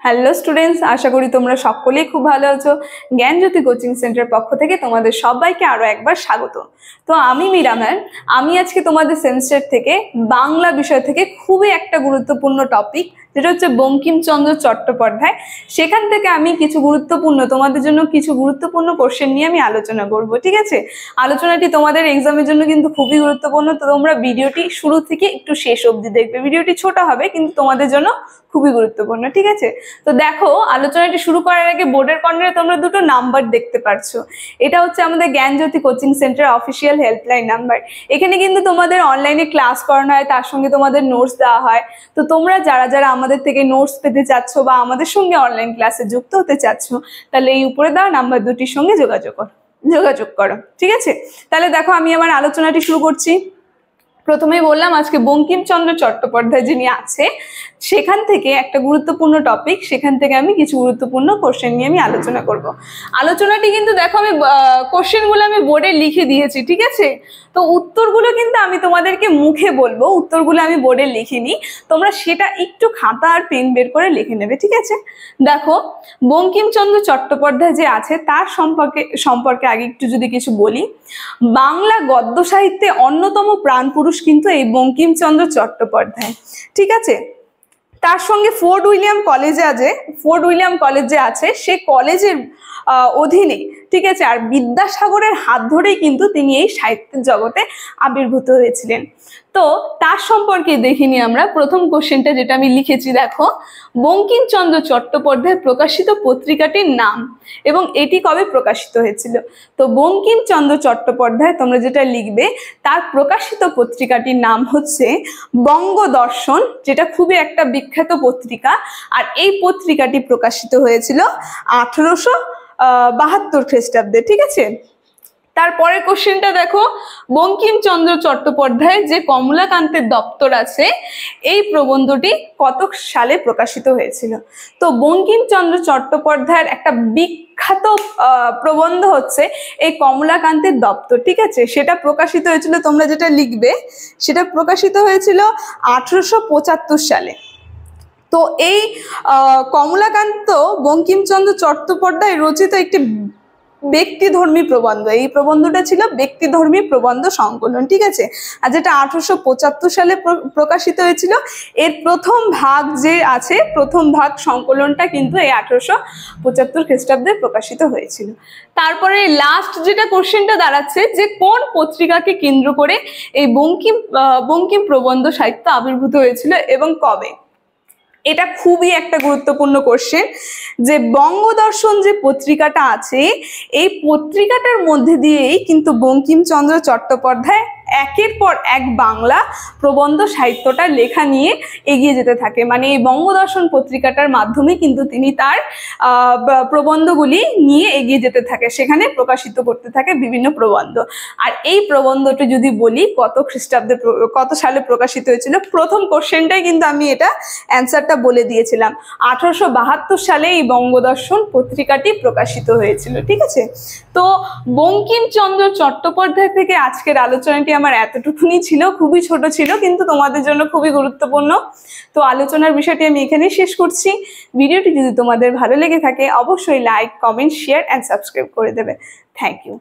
Hello students, আশা করি তোমরা সকলেই খুব ভালো আছো। জ্ঞানজ্যোতি কোচিং সেন্টার পক্ষ থেকে তোমাদের সবাইকে আরো একবার স্বাগত। তো আমি মীরা ম্যাম, আমি আজকে তোমাদের সেমিস্টার থেকে বাংলা বিষয় থেকে খুবই একটা গুরুত্বপূর্ণ টপিক, যেটা হচ্ছে বঙ্কিমচন্দ্র চট্টোপাধ্যায়, সেখান থেকে আমি তোমাদের জন্য কিছু গুরুত্বপূর্ণ কোশ্চেন নিয়ে আমি আলোচনা করব। ঠিক আছে, আলোচনাটি তোমাদের এক্সামের জন্য কিন্তু খুবই গুরুত্বপূর্ণ। তো তোমরা ভিডিওটি শুরু থেকে একটু শেষ অবধি দেখবে। ভিডিওটি ছোট হবে কিন্তু তোমাদের জন্য খুবই গুরুত্বপূর্ণ। ঠিক আছে, তো দেখো, আলোচনাটি শুরু করার আগে বোর্ডের কর্নারে তোমরা দুটো নাম্বার দেখতে পাচ্ছো। এটা হচ্ছে আমাদের Gyanjyoti coaching centre official helpline number. এখানে কিন্তু তোমাদের অনলাইনে ক্লাস করানো হয়, তার সঙ্গে তোমাদের নোটস দেওয়া হয়। তো তোমরা যারা যারা আমাদের থেকে নোটস পেতে চাচ্ছ বা আমাদের সঙ্গে অনলাইন ক্লাসে যুক্ত হতে চাচ্ছ, তাহলে এই উপরে দেওয়া নাম্বার দুটির সঙ্গে যোগাযোগ করো। ঠিক আছে, তাহলে দেখো, আমি আমার আলোচনাটি শুরু করছি। প্রথমেই বললাম, আজকে বঙ্কিমচন্দ্র চট্টোপাধ্যায় যিনি আছে, সেখান থেকে একটা গুরুত্বপূর্ণ টপিক, সেখান থেকে আমি কিছু গুরুত্বপূর্ণ কোশ্চেন নিয়ে আমি আলোচনা করব। আলোচনাটি কিন্তু দেখো, আমি কোশ্চেনগুলো আমি বোর্ডে লিখে দিয়েছি। ঠিক আছে, তো উত্তরগুলো কিন্তু আমি তোমাদেরকে মুখে বলবো, উত্তরগুলো আমি বোর্ডে লিখিনি, তোমরা সেটা একটু খাতা আর পেন বের করে লিখে নেবে। ঠিক আছে, দেখো, বঙ্কিমচন্দ্র চট্টোপাধ্যায় যে আছে তার সম্পর্কে আগে একটু যদি কিছু বলি। বাংলা গদ্য সাহিত্যে অন্যতম প্রাণ পুরুষ কিন্তু এই বঙ্কিমচন্দ্র চট্টোপাধ্যায়। ঠিক আছে, তার সঙ্গে ফোর্ট উইলিয়াম কলেজ যে আছে, সে কলেজের অধীনে, ঠিক আছে, আর বিদ্যাসাগরের হাত ধরেই কিন্তু তিনি এই সাহিত্যের জগতে আবির্ভূত হয়েছিলেন। তো তার সম্পর্কে দেখিনি আমরা। প্রথম কোশ্চেনটা যেটা আমি লিখেছি, দেখো, বঙ্কিমচন্দ্র চট্টোপাধ্যায় প্রকাশিত পত্রিকাটির নাম এবং এটি কবে প্রকাশিত হয়েছিল। তো বঙ্কিমচন্দ্র চট্টোপাধ্যায় তোমরা যেটা লিখবে, তার প্রকাশিত পত্রিকাটির নাম হচ্ছে বঙ্গদর্শন, যেটা খুবই একটা বিখ্যাত পত্রিকা। আর এই পত্রিকাটি প্রকাশিত হয়েছিল 1872 খ্রিস্টাব্দে। ঠিক আছে, তারপরের কোশ্চেনটা দেখো, বঙ্কিমচন্দ্র চট্টোপাধ্যায়ের যে কমলাকান্তের দপ্তর আছে, এই প্রবন্ধটি কত সালে প্রকাশিত হয়েছিল। তো বঙ্কিমচন্দ্র চট্টোপাধ্যায়ের একটা বিখ্যাত প্রবন্ধ হচ্ছে এই কমলাকান্তের দপ্তর। ঠিক আছে, সেটা প্রকাশিত হয়েছিল, তোমরা যেটা লিখবে, সেটা প্রকাশিত হয়েছিল 1875 সালে। তো এই কমলাকান্ত বঙ্কিমচন্দ্র চট্টোপাধ্যায় রচিত একটি ব্যক্তিধর্মী প্রবন্ধ। এই প্রবন্ধটা ছিল ব্যক্তিধর্মী প্রবন্ধ সংকলন। ঠিক আছে, আর যেটা 1875 সালে প্রকাশিত হয়েছিল। এর প্রথম ভাগ যে আছে, প্রথম ভাগ সংকলনটা কিন্তু এই 1875 খ্রিস্টাব্দে প্রকাশিত হয়েছিল। তারপরে লাস্ট যেটা কোশ্চেনটা দাঁড়াচ্ছে, যে কোন পত্রিকাকে কেন্দ্র করে এই বঙ্কিম প্রবন্ধ সাহিত্য আবির্ভূত হয়েছিল এবং কবে। এটা খুবই একটা গুরুত্বপূর্ণ কোশ্চেন, যে বঙ্গদর্শন যে পত্রিকাটা আছে, এই পত্রিকাটার মধ্যে দিয়েই কিন্তু বঙ্কিমচন্দ্র চট্টোপাধ্যায় একের পর এক বাংলা প্রবন্ধ সাহিত্যটা লেখা নিয়ে এগিয়ে যেতে থাকে। মানে এই বঙ্গদর্শন পত্রিকাটার মাধ্যমে কিন্তু তিনি তার প্রবন্ধগুলি নিয়ে এগিয়ে যেতে থাকে, সেখানে প্রকাশিত করতে থাকে বিভিন্ন প্রবন্ধ। আর এই প্রবন্ধটি যদি বলি কত সালে প্রকাশিত হয়েছিল, প্রথম কোশ্চেনটাই কিন্তু আমি এটা অ্যান্সারটা বলে দিয়েছিলাম। 1872 সালে এই বঙ্গদর্শন পত্রিকাটি প্রকাশিত হয়েছিল। ঠিক আছে, তো বঙ্কিমচন্দ্র চট্টোপাধ্যায় থেকে আজকের আলোচনাটি আমার এতটুকুনি ছিল, খুবই ছোট ছিল কিন্তু তোমাদের জন্য খুবই গুরুত্বপূর্ণ। তো আলোচনার বিষয়টি আমি এখানেই শেষ করছি। ভিডিওটি যদি তোমাদের ভালো লেগে থাকে, অবশ্যই like, comment, share and subscribe করে দেবে। Thank you.